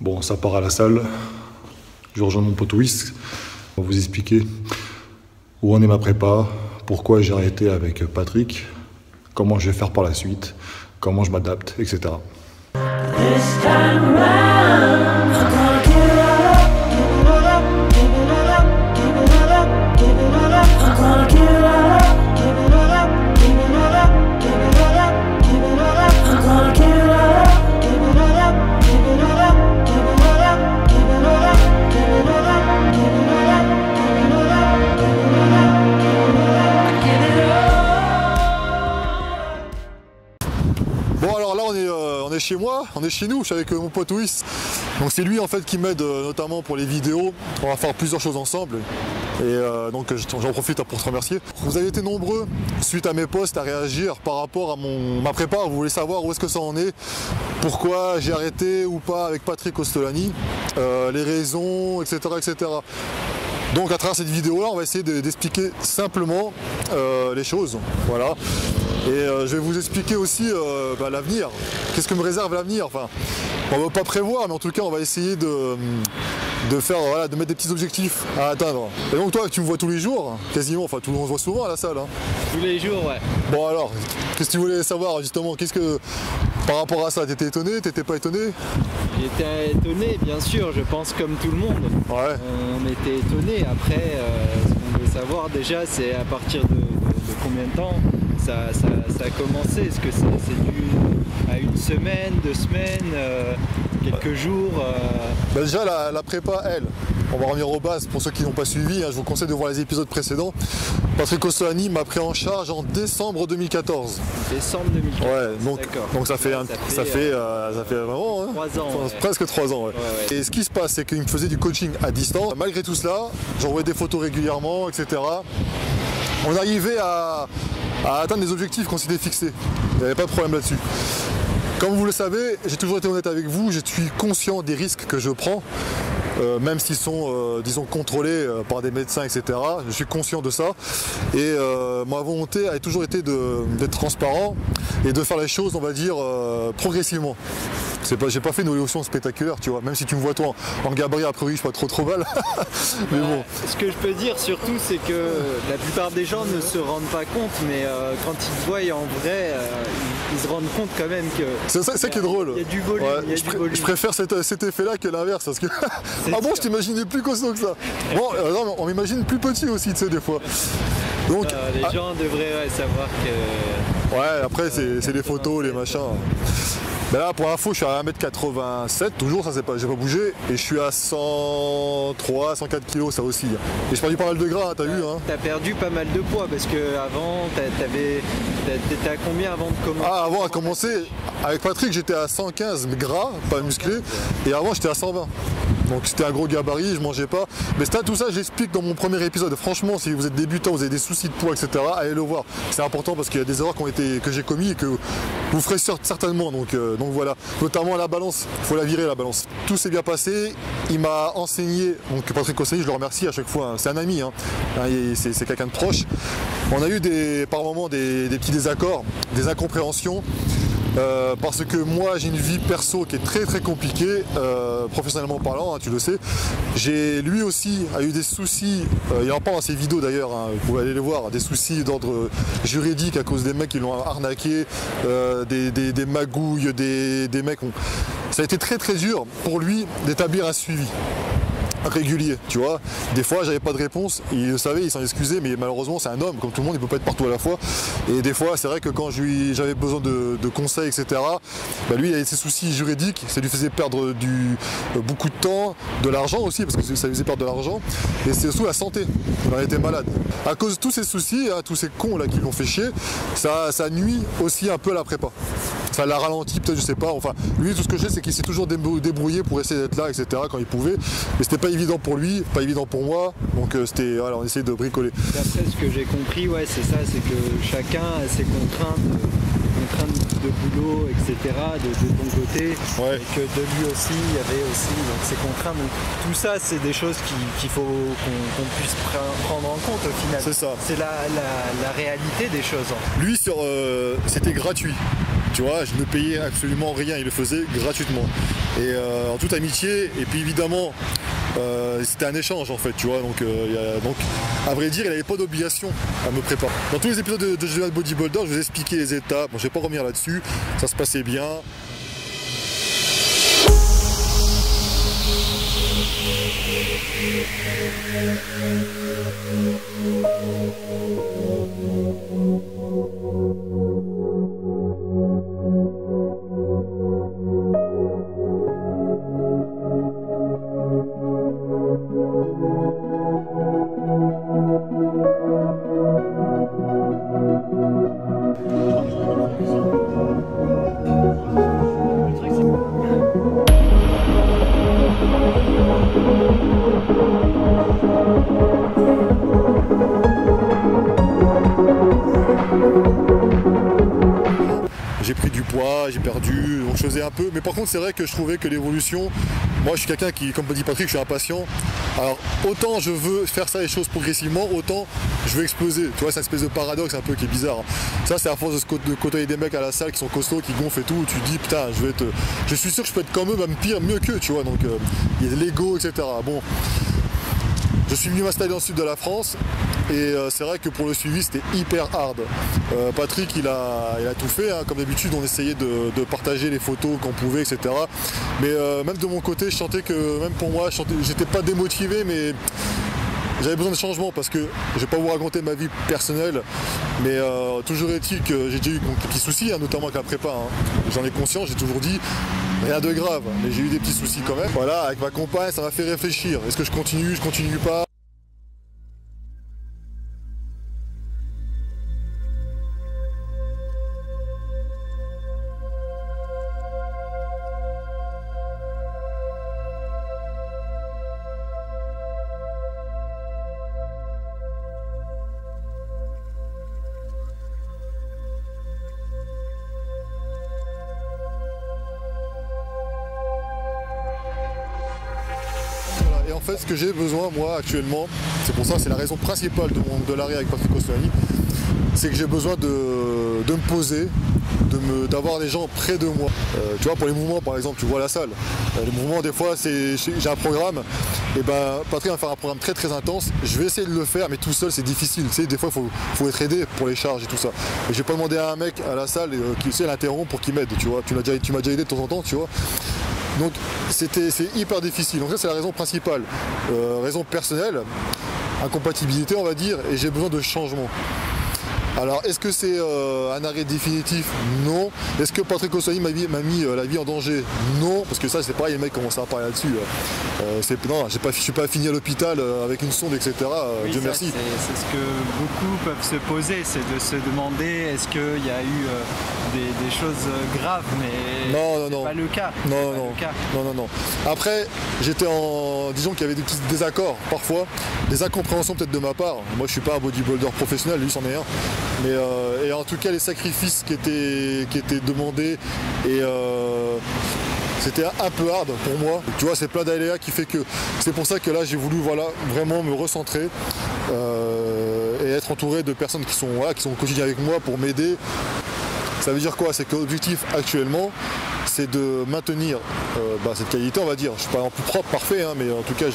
Bon, ça part à la salle. Je rejoins mon pote Whis. On va vous expliquer où en est ma prépa, pourquoi j'ai arrêté avec Patrick, comment je vais faire par la suite, comment je m'adapte, etc. Bon alors là on est chez moi, on est chez nous, je suis avec mon pote Whis. Donc c'est lui en fait qui m'aide notamment pour les vidéos. On va faire plusieurs choses ensemble. Et donc j'en profite pour te remercier. Vous avez été nombreux suite à mes posts à réagir par rapport à ma prépa. Vous voulez savoir où est-ce que ça en est, pourquoi j'ai arrêté ou pas avec Patrick Kostolany, les raisons, etc., etc. Donc à travers cette vidéo là on va essayer d'expliquer simplement les choses. Voilà. Et je vais vous expliquer aussi l'avenir. Qu'est-ce que me réserve l'avenir? Enfin, on ne va pas prévoir, mais en tout cas, on va essayer de mettre des petits objectifs à atteindre. Et donc toi, tu me vois tous les jours, quasiment, enfin, on se voit souvent à la salle. Hein. Tous les jours, ouais. Bon alors, qu'est-ce que tu voulais savoir justement? Par rapport à ça, t'étais étonné? T'étais pas étonné? J'étais étonné, bien sûr, je pense comme tout le monde. Ouais. On était étonné. Après, ce qu'on veut savoir déjà, c'est à partir de combien de temps ça a commencé. Est-ce que c'est dû à une semaine, 2 semaines, quelques jours Déjà, la prépa, elle, on va revenir aux bases pour ceux qui n'ont pas suivi. Hein, je vous conseille de voir les épisodes précédents. Patrick Kostolany m'a pris en charge en décembre 2014. Décembre 2014. Ouais, donc ça fait vraiment 3 ans. Presque 3 ans. Ouais. Ouais. Et ce qui se passe, c'est qu'il me faisait du coaching à distance. Malgré tout cela, j'envoyais des photos régulièrement, etc. On arrivait à atteindre les objectifs qu'on s'était fixés. Il n'y avait pas de problème là-dessus. Comme vous le savez, j'ai toujours été honnête avec vous, je suis conscient des risques que je prends, même s'ils sont, disons, contrôlés par des médecins, etc. Je suis conscient de ça. Et ma volonté a toujours été d'être transparent et de faire les choses, on va dire, progressivement. J'ai pas fait une évolution spectaculaire, tu vois, même si tu me vois toi en gabarit, a priori je suis pas trop mal. Mais bon. Ce que je peux dire surtout, c'est que la plupart des gens ne se rendent pas compte, mais quand ils te voient en vrai, ils se rendent compte quand même que c'est ça qui est drôle. Il y a du volume. Ouais, je préfère cet effet-là que l'inverse, parce que ah bon, je t'imaginais plus costaud que ça. Bon, non, on m'imagine plus petit aussi, tu sais, des fois. Donc les gens devraient savoir que. Ouais, après c'est les photos, les machins. Ben là, pour info, je suis à 1m87, toujours, ça j'ai pas bougé, et je suis à 103, 104 kg, ça aussi. Et j'ai perdu pas mal de gras, t'as vu hein. T'as perdu pas mal de poids, parce que avant, t'étais à combien avant de commencer? Ah, avant à commencer, avec Patrick, j'étais à 115, mais gras, pas musclé, et avant, j'étais à 120. Donc c'était un gros gabarit, je mangeais pas. Mais tout ça, j'explique dans mon premier épisode. Franchement, si vous êtes débutant, vous avez des soucis de poids, etc., allez le voir. C'est important parce qu'il y a des erreurs que j'ai commises et que vous ferez certainement. Donc voilà. Notamment la balance, il faut la virer la balance. Tout s'est bien passé. Il m'a enseigné, donc Patrick Kostolany, je le remercie à chaque fois. Hein. C'est un ami, hein. C'est quelqu'un de proche. On a eu par moments des petits désaccords, des incompréhensions. Parce que moi j'ai une vie perso qui est très compliquée, professionnellement parlant, hein, tu le sais. Lui aussi a eu des soucis, il en parle dans ses vidéos d'ailleurs, hein, vous pouvez aller les voir, des soucis d'ordre juridique à cause des mecs qui l'ont arnaqué, des magouilles, des mecs. Ça a été très dur pour lui d'établir un suivi régulier, tu vois. Des fois j'avais pas de réponse, il le savait, il s'en excusait, mais malheureusement c'est un homme, comme tout le monde, il peut pas être partout à la fois. Et des fois c'est vrai que quand j'avais besoin de conseils, etc., bah lui il avait ses soucis juridiques, ça lui faisait perdre beaucoup de temps, de l'argent aussi, parce que ça lui faisait perdre de l'argent, et c'est surtout la santé, il en était malade. À cause de tous ces soucis, hein, tous ces cons là qui l'ont fait chier, ça nuit aussi un peu à la prépa. Ça l'a ralenti, peut-être, je sais pas. Enfin, lui, tout ce que je sais, c'est qu'il s'est toujours débrouillé pour essayer d'être là, etc., quand il pouvait. Mais c'était pas évident pour lui, pas évident pour moi. Donc, voilà, on essayait de bricoler. D'après ce que j'ai compris, ouais, c'est ça, c'est que chacun a ses contraintes de boulot, etc., de ton côté, ouais. Et que de lui aussi, il y avait aussi donc, ses contraintes. Donc, tout ça, c'est des choses qu'il faut qu'on puisse prendre en compte au final. C'est ça. C'est la réalité des choses. Lui, c'était gratuit. Tu vois, je ne payais absolument rien, il le faisait gratuitement. Et en toute amitié, et puis évidemment, c'était un échange en fait, tu vois, donc à vrai dire, il n'avait pas d'obligation à me préparer. Dans tous les épisodes de Général Bodybuilder, je vous ai expliqué les étapes, bon, je ne vais pas revenir là-dessus, ça se passait bien. J'ai pris du poids, j'ai perdu, donc je faisais un peu. Mais par contre, c'est vrai que je trouvais que l'évolution, moi je suis quelqu'un qui, comme dit Patrick, je suis impatient. Alors autant je veux faire ça les choses progressivement, autant je veux exploser. Tu vois, c'est une espèce de paradoxe un peu qui est bizarre. Ça, c'est à force de côtoyer des mecs à la salle qui sont costauds, qui gonflent et tout, où tu te dis putain, je suis sûr que je peux être comme eux, même pire, mieux qu'eux, tu vois. Donc il y a de l'ego, etc. Bon, je suis venu m'installer dans le sud de la France. Et c'est vrai que pour le suivi c'était hyper hard. Patrick il a tout fait, hein. Comme d'habitude on essayait de partager les photos qu'on pouvait, etc. Mais même de mon côté je sentais que même pour moi j'étais pas démotivé, mais j'avais besoin de changement parce que je vais pas vous raconter ma vie personnelle, mais toujours est-il que j'ai déjà eu des petits soucis, hein, notamment avec la prépa, hein. J'en ai conscience, j'ai toujours dit rien de grave, mais j'ai eu des petits soucis quand même. Voilà, avec ma compagne ça m'a fait réfléchir, est-ce que je continue pas? Et en fait, ce que j'ai besoin, moi, actuellement, c'est pour ça, c'est la raison principale de l'arrêt avec Patrick Koscielny, c'est que j'ai besoin de me poser, d'avoir des gens près de moi. Tu vois, pour les mouvements, par exemple, tu vois la salle. Les mouvements, des fois, j'ai un programme, et ben Patrick va faire un programme très très intense. Je vais essayer de le faire, mais tout seul, c'est difficile. Tu sais, des fois, il faut être aidé pour les charges et tout ça. Et je vais pas demander à un mec à la salle qui sait l'interrompre pour qu'il m'aide, tu vois. Tu m'as déjà aidé de temps en temps, tu vois. Donc c'est hyper difficile. Donc ça c'est la raison principale. Raison personnelle, incompatibilité on va dire, et j'ai besoin de changement. Alors est-ce que c'est un arrêt définitif? Non. Est-ce que Patrick Koscielny m'a mis la vie en danger? Non. Parce que ça c'est pareil, les mecs commencent à parler là-dessus. Non, je suis pas fini à l'hôpital avec une sonde, etc. Oui, Dieu merci. C'est ce que beaucoup peuvent se poser, c'est de se demander est-ce qu'il y a eu des choses graves, mais non. pas le cas. Non. Après, disons qu'il y avait des petits désaccords parfois, des incompréhensions peut-être de ma part. Moi je suis pas un bodybuilder professionnel, lui c'en est un. Mais et en tout cas les sacrifices qui étaient demandés et c'était un peu hard pour moi. Tu vois, c'est plein d'aléas qui fait que c'est pour ça que là j'ai voulu vraiment me recentrer et être entouré de personnes qui sont au quotidien avec moi pour m'aider. Ça veut dire quoi? C'est que l'objectif actuellement, c'est de maintenir cette qualité, on va dire. Je suis pas en plus propre, parfait, hein, mais en tout cas,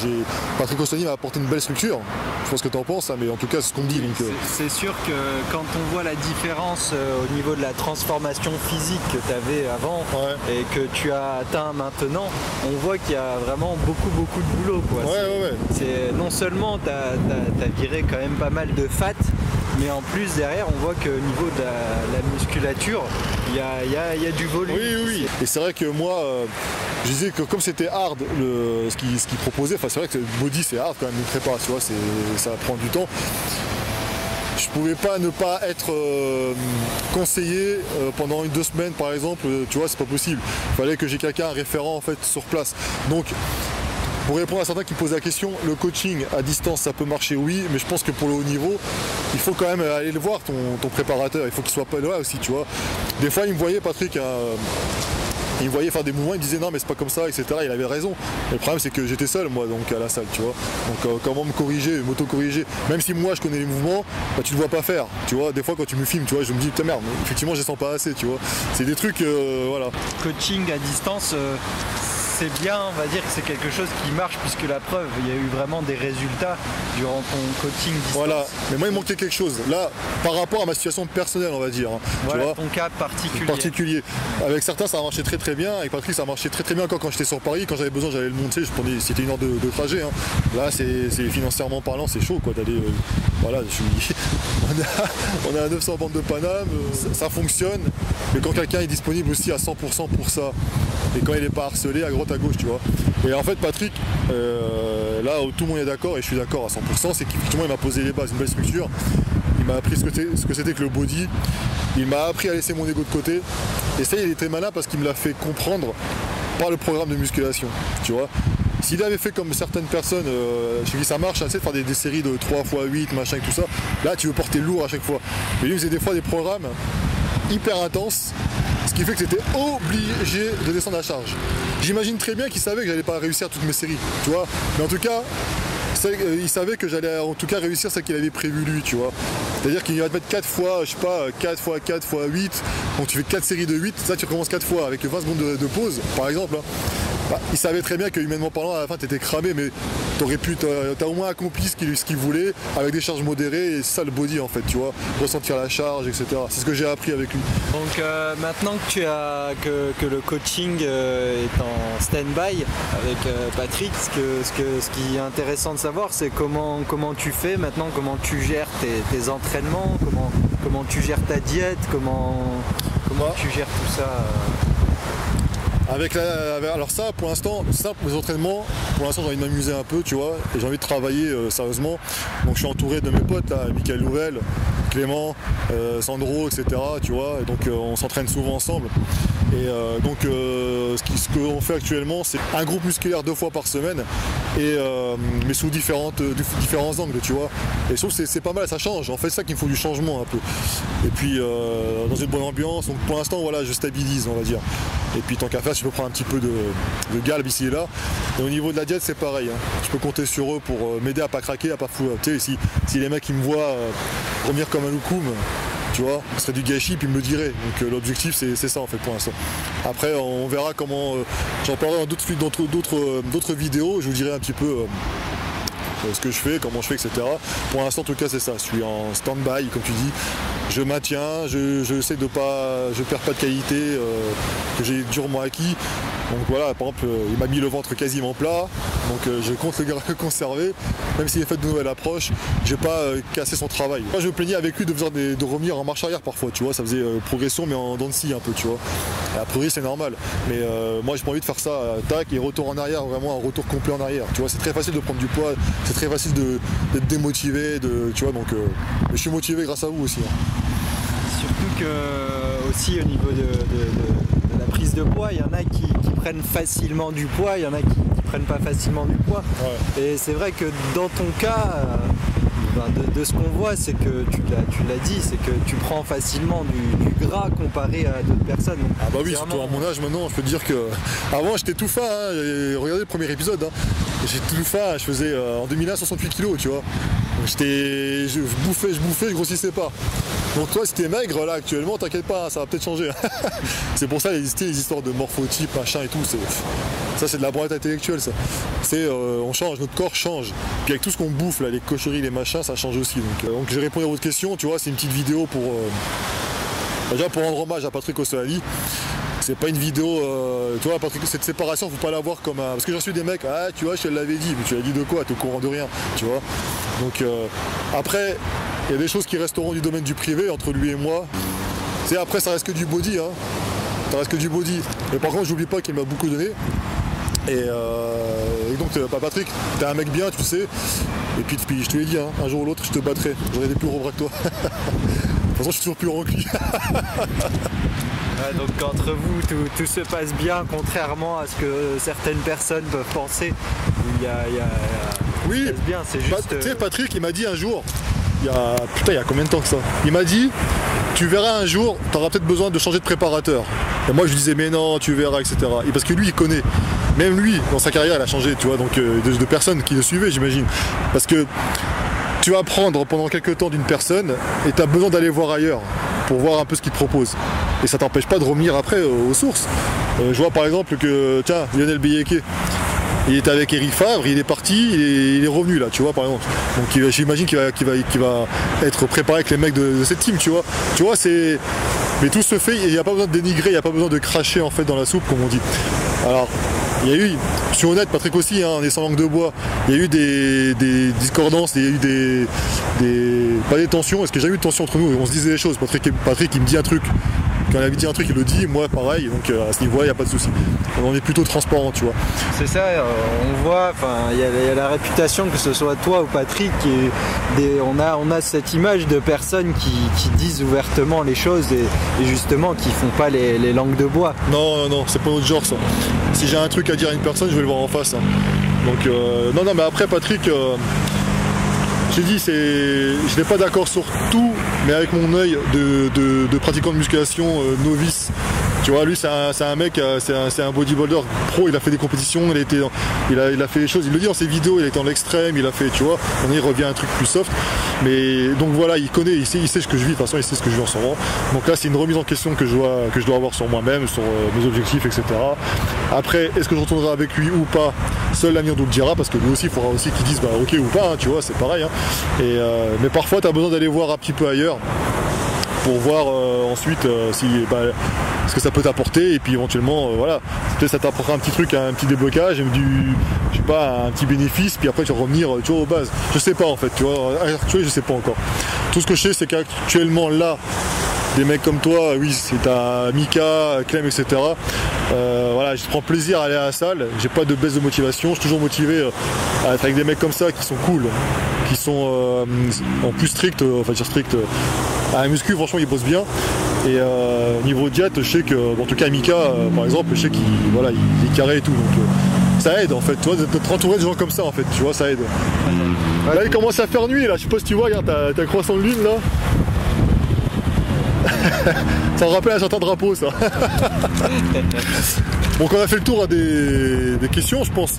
Patrick Koscielny m'a apporté une belle structure. Je sais pas ce que tu en penses, hein, mais en tout cas, c'est ce qu'on me dit. C'est sûr que quand on voit la différence au niveau de la transformation physique que tu avais avant et que tu as atteint maintenant, on voit qu'il y a vraiment beaucoup de boulot, quoi. Non seulement tu as viré quand même pas mal de fat, mais en plus derrière on voit qu'au niveau de la musculature il y a du volume. Oui. Et c'est vrai que moi je disais que comme c'était hard ce qu'il proposait, enfin c'est vrai que le body c'est hard quand même, une prépa, tu vois, ça prend du temps. Je pouvais pas ne pas être conseillé pendant 1-2 semaines par exemple, tu vois, c'est pas possible. Il fallait que j'ai quelqu'un, un référent en fait sur place. Donc pour répondre à certains qui posent la question, le coaching à distance ça peut marcher, oui, mais je pense que pour le haut niveau, il faut quand même aller le voir ton préparateur, il faut qu'il soit pas là aussi, tu vois. Des fois il me voyait Patrick, Il me voyait faire des mouvements, il me disait non mais c'est pas comme ça, etc. Il avait raison. Et le problème c'est que j'étais seul moi donc à la salle, tu vois. Donc comment me corriger, m'auto-corriger. Même si moi je connais les mouvements, bah, tu le vois pas faire. Tu vois, des fois quand tu me filmes, tu vois, je me dis putain merde, effectivement je les sens pas assez, tu vois. C'est des trucs, voilà. Coaching à distance, c'est bien, on va dire que c'est quelque chose qui marche puisque la preuve, il y a eu vraiment des résultats durant ton coaching distance. Voilà, mais moi il manquait quelque chose. Là, par rapport à ma situation personnelle, on va dire. Hein, voilà, tu vois, ton cas particulier. Avec certains, ça a marché très très bien. Avec Patrick, ça a marché très très bien encore quand j'étais sur Paris. Quand j'avais besoin, j'allais le monter. Je prenais, c'était 1 heure de trajet. Hein. Là, c'est financièrement parlant, c'est chaud quoi. D'aller, voilà, on a 900 bandes de Paname, ça fonctionne. Mais quand quelqu'un est disponible aussi à 100% pour ça, et quand il n'est pas harcelé à droite à gauche, tu vois. Et en fait, Patrick, là où tout le monde est d'accord, et je suis d'accord à 100%, c'est qu'effectivement, il m'a posé les bases, une belle structure. Il m'a appris ce que c'était que le body. Il m'a appris à laisser mon ego de côté. Et ça, il était malin parce qu'il me l'a fait comprendre par le programme de musculation, tu vois. S'il avait fait comme certaines personnes, chez qui ça marche, de faire des séries de 3x8, machin et tout ça, là, tu veux porter lourd à chaque fois. Mais lui, il faisait des fois des programmes hyper intenses, ce qui fait que c'était obligé de descendre à charge. J'imagine très bien qu'il savait que j'allais pas réussir toutes mes séries, tu vois. Mais en tout cas, il savait que j'allais en tout cas réussir ce qu'il avait prévu lui, tu vois. C'est-à-dire qu'il va te mettre 4 fois, je sais pas, 4 fois 4 fois 8, donc tu fais 4 séries de 8, ça tu recommences 4 fois avec 20 secondes de pause, par exemple. Hein. Bah, il savait très bien que humainement parlant, à la fin t'étais cramé, mais t'as au moins accompli ce qu'il voulait avec des charges modérées, et c'est ça le body en fait, tu vois, ressentir la charge, etc. C'est ce que j'ai appris avec lui. Donc maintenant que le coaching est en stand-by avec Patrick, ce qui est intéressant de savoir, c'est comment tu fais maintenant, comment tu gères tes entraînements, comment tu gères ta diète, comment tu gères tout ça. Alors ça, pour l'instant, les entraînements, pour l'instant j'ai envie de m'amuser un peu, tu vois, et j'ai envie de travailler sérieusement. Donc je suis entouré de mes potes, là, Michael Louvel, Clément, Sandro, etc. Tu vois, et donc on s'entraîne souvent ensemble. Et donc ce qu'on fait actuellement, c'est un groupe musculaire 2 fois par semaine, mais sous différents angles, tu vois. Et je trouve que c'est pas mal, ça change. En fait, c'est ça qu'il me faut du changement un peu. Et puis dans une bonne ambiance. Donc pour l'instant, voilà, je stabilise, on va dire. Et puis tant qu'à faire, je peux prendre un petit peu de galbe ici et là. Et au niveau de la diète, c'est pareil. Hein. Je peux compter sur eux pour m'aider à pas craquer, à pas fou. Tu sais, si les mecs ils me voient revenir comme un loukoum, tu vois, ce serait du gâchis, puis ils me le diraient. Donc l'objectif, c'est ça en fait pour l'instant. Après, on verra comment. J'en parlerai dans d'autres vidéos. Je vous dirai un petit peu ce que je fais, comment je fais, etc. Pour l'instant, en tout cas, c'est ça. Je suis en stand-by, comme tu dis. Je maintiens, je sais de pas, je perds pas de qualité que j'ai durement acquis. Donc voilà, par exemple, il m'a mis le ventre quasiment plat, donc je compte le conserver, même s'il a fait de nouvelles approches, j'ai pas cassé son travail. Moi je me plaignais avec lui de revenir en marche arrière parfois, tu vois, ça faisait progression mais en dents de scie un peu, tu vois. Et a priori c'est normal, mais moi j'ai pas envie de faire ça, tac, et retour en arrière, vraiment un retour complet en arrière, tu vois, c'est très facile de prendre du poids, c'est très facile d'être démotivé, tu vois, donc mais je suis motivé grâce à vous aussi. Hein. Surtout que aussi au niveau de la prise de poids, il y en a qui prennent facilement du poids, il y en a qui prennent pas facilement du poids. Ouais. Et c'est vrai que dans ton cas, de ce qu'on voit, c'est que tu l'as dit, c'est que tu prends facilement du gras comparé à d'autres personnes. Donc, ah bah oui, surtout à mon âge maintenant, je peux te dire que avant j'étais tout fin, hein, regardez le premier épisode, hein. J'étais tout fin, je faisais en 2001 68 kg, tu vois. Je bouffais, je grossissais pas. Donc toi si t'es maigre là actuellement, t'inquiète pas, hein, ça va peut-être changer. C'est pour ça les histoires de morphotype, machin et tout, ça c'est de la branlette intellectuelle ça. On change, notre corps change. Puis avec tout ce qu'on bouffe là, les cochonneries, les machins, ça change aussi. Donc j'ai répondu à votre question, tu vois, c'est une petite vidéo pour déjà pour rendre hommage à Patrick O'Sullivan. C'est pas une vidéo, tu vois, Patrick, cette séparation, faut pas la voir comme un. Parce que j'en suis des mecs, ah tu vois, je te l'avais dit, mais tu l'as dit de quoi, t'es au courant de rien, tu vois. Donc après, il y a des choses qui resteront du domaine du privé entre lui et moi. Après ça reste que du body, hein. Ça reste que du body. Mais par contre j'oublie pas qu'il m'a beaucoup donné. Et donc Patrick, t'es un mec bien, tu sais. Et puis je te l'ai dit, hein, un jour ou l'autre je te battrai. J'aurai des plus gros bras que toi. De toute façon je suis toujours plus grand que lui. Ouais, donc entre vous tout se passe bien, contrairement à ce que certaines personnes peuvent penser. Oui, ça se passe bien, c'est juste. Tu sais, Patrick il m'a dit un jour, il y a combien de temps que ça? Il m'a dit, tu verras un jour, tu auras peut-être besoin de changer de préparateur. Et moi je lui disais mais non, tu verras, etc. Et parce que lui il connaît, même lui dans sa carrière il a changé, tu vois, donc de personnes qui le suivaient, j'imagine. Parce que tu vas apprendre pendant quelques temps d'une personne et tu as besoin d'aller voir ailleurs pour voir un peu ce qu'il te propose. Et ça t'empêche pas de revenir après aux sources. Je vois par exemple que, tiens, Lionel Beyeke, il était avec Eric Favre, il est parti, il est revenu là, tu vois, par exemple. Donc j'imagine qu'il va être préparé avec les mecs de cette team, tu vois. Tu vois, c'est... Mais tout se fait, il n'y a pas besoin de dénigrer, il n'y a pas besoin de cracher en fait dans la soupe, comme on dit. Alors, il y a eu, je suis honnête, Patrick aussi, hein, on est sans langue de bois, il y a eu des discordances, il y a eu pas des tensions, est-ce que j'ai eu de tensions entre nous, on se disait les choses, Patrick il me dit un truc, quand il a dit un truc il le dit, moi pareil, donc à ce niveau-là il n'y a pas de souci. On est plutôt transparent, tu vois. C'est ça, on voit, il y a la réputation, que ce soit toi ou Patrick, on a cette image de personnes qui disent ouvertement les choses et justement qui font pas les langues de bois. Non, c'est pas notre genre ça. Si j'ai un truc à dire à une personne, je vais le voir en face. Hein. Donc non, mais après Patrick, j'ai dit, je n'ai pas d'accord sur tout, mais avec mon œil de pratiquant de musculation novice. Tu vois, lui c'est un mec, c'est un bodybuilder pro, il a fait des compétitions, il a fait des choses, il le dit dans ses vidéos, il était dans l'extrême, il a fait, tu vois, on y revient à un truc plus soft. Mais donc voilà, il connaît, il sait ce que je vis, de toute façon il sait ce que je vis en ce moment. Donc là c'est une remise en question que je dois avoir sur moi-même, sur mes objectifs, etc. Après, est-ce que je retournerai avec lui ou pas, seul l'avenir nous le dira, parce que lui aussi il faudra aussi qu'il dise bah ok ou pas, hein, tu vois, c'est pareil. Hein. Mais parfois tu as besoin d'aller voir un petit peu ailleurs pour voir ensuite ce que ça peut t'apporter, et puis éventuellement voilà, peut-être ça t'apportera un petit truc, un petit déblocage, je sais pas, un petit bénéfice, puis après tu vas revenir, tu vois, aux bases. Je sais pas en fait, tu vois, actuellement je sais pas encore. Tout ce que je sais c'est qu'actuellement là, des mecs comme toi, oui, c'est à Mika, Clem, etc. Voilà, je prends plaisir à aller à la salle, j'ai pas de baisse de motivation, je suis toujours motivé à être avec des mecs comme ça qui sont cool, qui sont en plus stricts, enfin dire stricts. À la muscu, franchement, ils bossent bien. Et niveau diète, je sais que, en tout cas, Mika, par exemple, je sais qu'il est carré et tout. Donc ça aide en fait, tu vois, d'être entouré de gens comme ça en fait, tu vois, ça aide. Là, il commence à faire nuit, là, je sais pas si tu vois, regarde, t'as le croissant de lune là. Ça me rappelle un certain drapeau, ça. Donc on a fait le tour à des questions, je pense.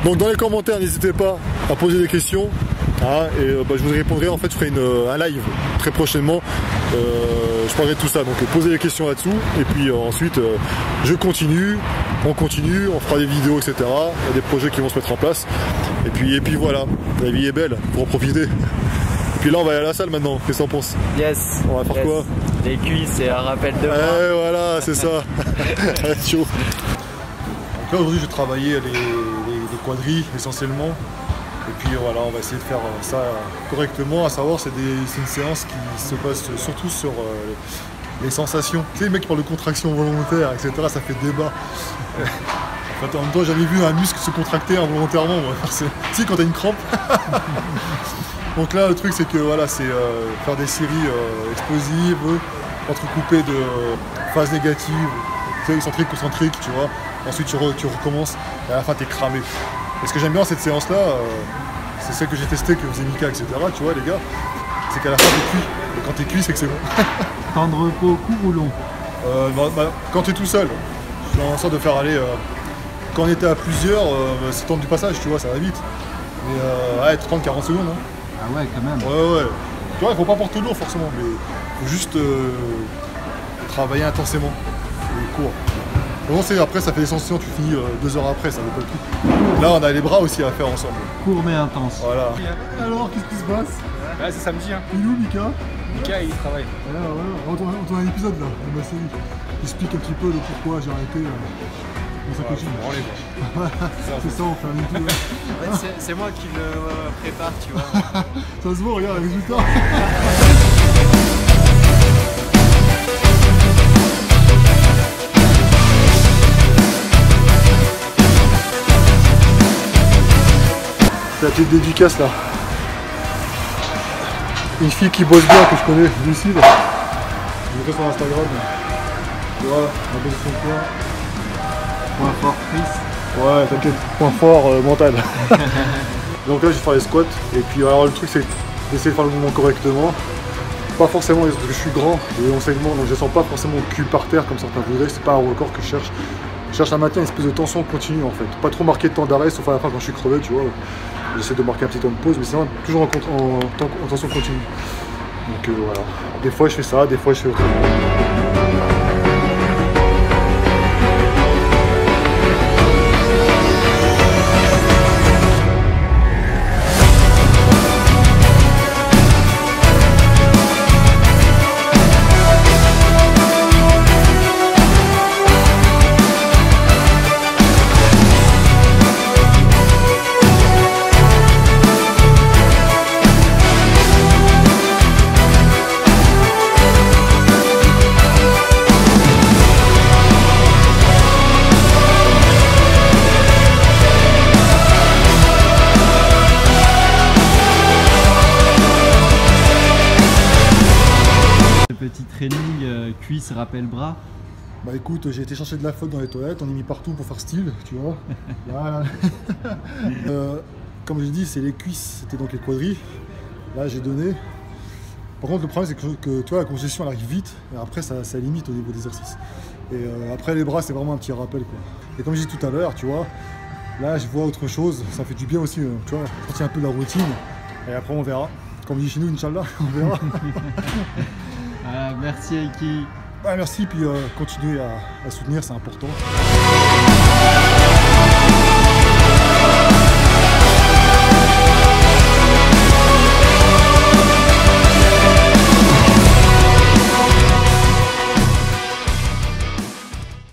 Donc dans les commentaires, n'hésitez pas à poser des questions. Hein, et je vous répondrai, en fait je ferai un live très prochainement, je parlerai de tout ça, donc posez les questions là-dessous, et puis ensuite on continue, on fera des vidéos, etc. Il y a des projets qui vont se mettre en place, et puis voilà, la vie est belle, pour en profiter. Et puis là on va aller à la salle maintenant, qu'est-ce que t'en penses? Yes. On va faire quoi? Les cuisses et un rappel de bras. Voilà, c'est ça. Chaud. Donc là aujourd'hui je vais travailler les quadris essentiellement. Et puis voilà, on va essayer de faire ça correctement, à savoir c'est une séance qui se base surtout sur les sensations. Tu sais, les mecs qui parlent de contraction volontaire, etc., ça fait débat. En fait, en même temps, j'avais vu un muscle se contracter involontairement. Si, quand t'as une crampe. Donc là, le truc, c'est que voilà, c'est faire des séries explosives, entrecoupées de phases négatives, tu sais, excentriques, concentriques, tu vois. Ensuite, tu recommences, et à la fin, t'es cramé. Et ce que j'aime bien dans cette séance-là, c'est celle que j'ai testée, que faisait Mika, etc., tu vois, les gars, c'est qu'à la fin, t'es cuit. Et quand t'es cuit, c'est que c'est bon. Temps de repos court ou long? Quand t'es tout seul, je fais en sorte de faire aller... quand on était à plusieurs, c'est le temps du passage, tu vois, ça va vite. Mais ouais, 30-40 secondes. Hein. Ah ouais, quand même. Ouais. Tu vois, il faut pas porter lourd forcément, mais il faut juste travailler intensément. Et court. Après, ça fait des sensations, tu finis 2 heures après, ça vaut pas le coup. Là, on a les bras aussi à faire ensemble. Court mais intense. Voilà. Alors, qu'est-ce qui se passe? Ouais, c'est samedi. Hein. Il est où, Mika? Mika, il travaille. On tourne un épisode là, de ma série. J'explique un petit peu de pourquoi j'ai arrêté dans sa coaching. C'est ça, on fait un épisode. Ouais, c'est moi qui le prépare, tu vois. Ça se voit, regarde les résultats. C'est la petite dédicace là. Une fille qui bosse bien, que je connais, Lucie là. Je vais sur Instagram. Voilà, la belle son point. Point fort, Chris. Ouais, t'inquiète, point fort mental. Donc là, je vais faire les squats. Et puis alors le truc, c'est d'essayer de faire le mouvement correctement. Pas forcément parce que je suis grand et enseignement, donc je sens pas forcément le cul par terre comme certains voudraient, c'est pas un record que je cherche. Je cherche à maintenir une espèce de tension continue en fait. Pas trop marquer de temps d'arrêt, sauf à la fin quand je suis crevé, tu vois. J'essaie de marquer un petit temps de pause, mais c'est toujours en tension continue. Donc voilà. Des fois je fais ça, des fois je fais autrement. Petit training cuisse, rappel, bras. Bah écoute, j'ai été chercher de la flotte dans les toilettes, on est mis partout pour faire style, tu vois. Voilà. Comme je dis, c'est les cuisses, c'était donc les quadris. Là j'ai donné. Par contre le problème c'est que tu vois, la congestion elle arrive vite et après ça limite au niveau des exercices. Et après les bras c'est vraiment un petit rappel quoi. Et comme je dis tout à l'heure, tu vois, là je vois autre chose, ça fait du bien aussi, tu vois, sortir un peu de la routine. Et après on verra. Comme on dit chez nous, Inch'Allah, on verra. Merci Aiki. Ouais, merci, puis continuez à soutenir, c'est important.